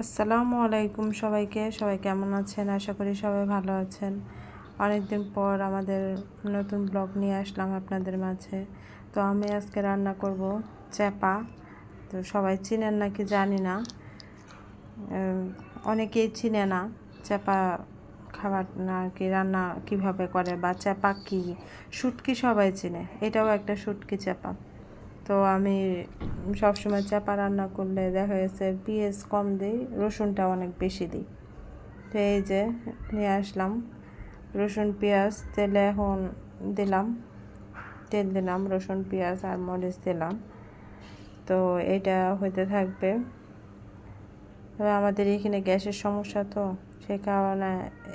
আসসালামু আলাইকুম সবাইকে। সবাই কেমন আছেন? আশা করি সবাই ভালো আছেন। অনেকদিন পর আমাদের নতুন ব্লগ নিয়ে আসলাম আপনাদের মাঝে। তো আমি আজকে রান্না করব চ্যাপা। তো সবাই চিনেন নাকি জানি না, অনেকেই চিনে না চ্যাপা খাবার না আর কি রান্না কিভাবে করে, বা চ্যাপা কি শুটকি সবাই চিনে, এটাও একটা শুটকি চ্যাপা। তো আমি সবসময় চাপা রান্না করলে দেখা গেছে পেঁয়াজ কম দিই, রসুনটা অনেক বেশি দিই। তো এই যে নিয়ে আসলাম রসুন পেঁয়াজ, তেলে এখন দিলাম, তেল দিলাম, রসুন পেঁয়াজ আর মরিচ দিলাম। তো এটা হইতে থাকবে। তবে আমাদের এখানে গ্যাসের সমস্যা, তো সে কারণে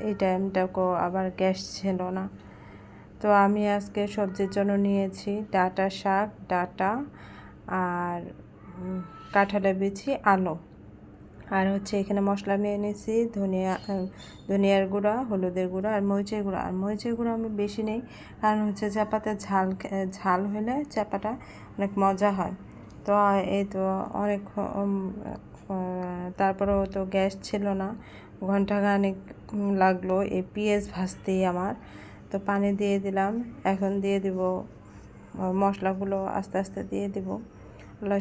এই টাইমটাকেও আবার গ্যাস ছিল না। তো আমি আজকে সবজির জন্য নিয়েছি ডাঁটা শাক, ডাঁটা আর কাঁঠালের বিচি, আলু, আর হচ্ছে এখানে মশলা নিয়ে নিয়েছি ধনিয়ার গুঁড়া, হলুদের গুঁড়া আর মরিচের গুঁড়া। আর মরিচের গুঁড়া আমি বেশি নেই, কারণ হচ্ছে চাপাতে ঝাল হলে চাপাটা অনেক মজা হয়। তো এই তো অনেক তারপরেও তো গ্যাস ছিল না, ঘন্টাখানেক লাগলো এই পেঁয়াজ ভাজতেই আমার। তো পানি দিয়ে দিলাম, এখন দিয়ে দিব মশলাগুলো, আস্তে আস্তে দিয়ে দিব,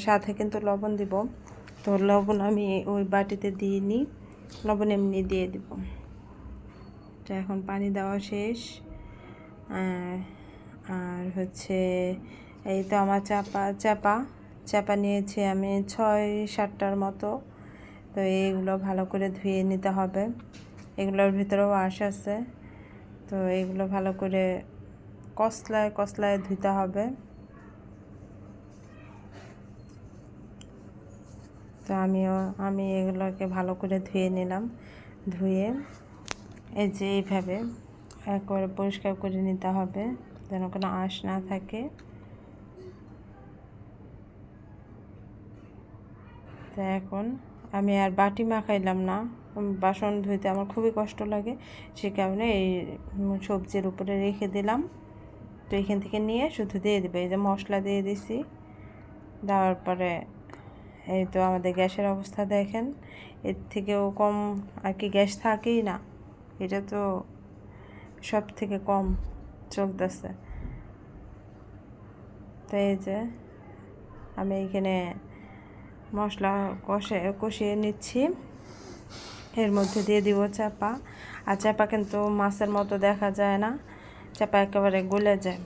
সাথে কিন্তু লবণ দিব। তো লবণ আমি ওই বাটিতে দিয়ে নিই, লবণ এমনি দিয়ে দিব। তো এখন পানি দেওয়া শেষ। আর হচ্ছে এই তো আমার চাপা নিয়েছি আমি 6-7টার মতো। তো এইগুলো ভালো করে ধুয়ে নিতে হবে, এগুলোর ভিতরেও আঁশ আছে। তো এগুলো ভালো করে কসলায় ধুতে হবে। তো আমি এগুলোকে ভালো করে ধুয়ে নিলাম, ধুয়ে এই যে এইভাবে একবারে পরিষ্কার করে নিতে হবে, যেন কোনো আঁশ না থাকে। তো এখন আমি আর বাটি মাখাইলাম না, বাসন ধুইতে আমার খুবই কষ্ট লাগে, সে কারণে এই সবজির উপরে রেখে দিলাম। তো এখান থেকে নিয়ে শুধু দিয়ে দেবে, এই যে মশলা দিয়ে দিছি, দেওয়ার পরে এই তো আমাদের গ্যাসের অবস্থা দেখেন, এর থেকেও কম আর কি গ্যাস থাকেই না, এটা তো সব থেকে কম চলতেছে। তো এই যে আমি এখানে মশলা কষিয়ে নিচ্ছি, এর মধ্যে দিয়ে দিব চাপা। আর চাপা কিন্তু মাছের মতো দেখা যায় না, চাপা একেবারে গলে যায়।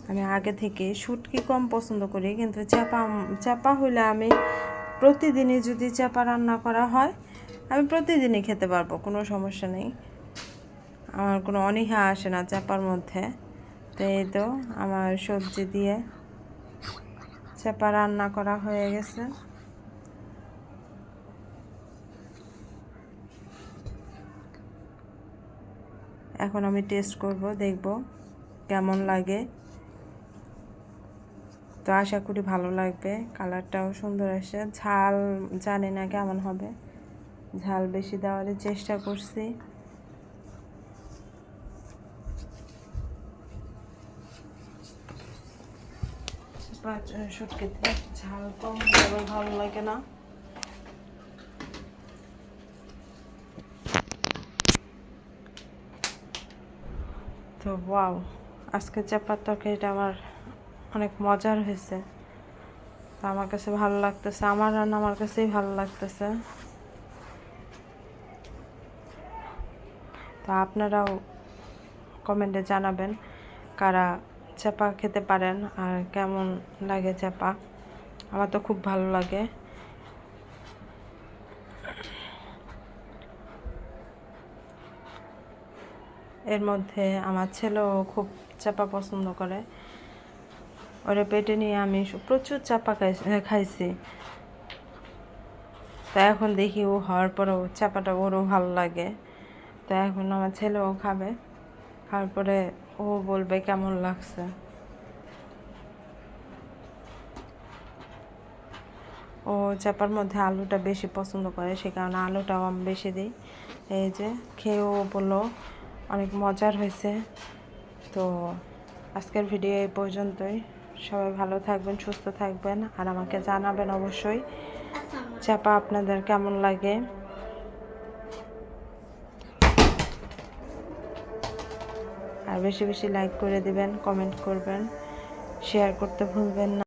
আমি আগে থেকে শুটকি কম পছন্দ করি, কিন্তু চাপা হইলে আমি প্রতিদিনই, যদি চাপা রান্না করা হয় আমি প্রতিদিনই খেতে পারবো, কোনো সমস্যা নেই, আমার কোনো অনীহা আসে না চাপার মধ্যে। তো এই তো আমার সবজি দিয়ে চাপা রান্না করা হয়ে গেছে। এখন আমি টেস্ট করব, দেখব কেমন লাগে। তো আশা করি ভালো লাগবে, কালারটাও সুন্দর আসে। ঝাল জানি না কেমন হবে, ঝাল বেশি দেওয়ারই চেষ্টা করছি। শুটকিতে ঝাল কম হলে ভালো লাগে না। তো ওয়াও, আজকে চাপার তরকারিটা আমার অনেক মজার হয়েছে। তো আমার কাছে ভালো লাগতেছে, আমার রান্না আমার কাছেই ভালো লাগতেছে। তো আপনারাও কমেন্টে জানাবেন কারা চাপা খেতে পারেন আর কেমন লাগে চাপা। আমার তো খুব ভালো লাগে। এর মধ্যে আমার ছেলেও খুব চাপা পছন্দ করে, ওরে পেটে নিয়ে আমি প্রচুর চাপা খাইছি। তা এখন দেখি ও হওয়ার পরেও চাপাটা ওরও ভালো লাগে। তো এখন আমার ছেলেও খাবে, খাওয়ার পরে ও বলবে কেমন লাগছে। ও চাপার মধ্যে আলুটা বেশি পছন্দ করে, সে কারণে আলুটাও আমি বেশি দিই। এই যে খেয়েও বললো অনেক মজার হয়েছে। তো আজকের ভিডিও এই পর্যন্তই। সবাই ভালো থাকবেন, সুস্থ থাকবেন, আর আমাকে জানাবেন অবশ্যই চাপা আপনাদের কেমন লাগে। আর বেশি বেশি লাইক করে দিবেন, কমেন্ট করবেন, শেয়ার করতে ভুলবেন না।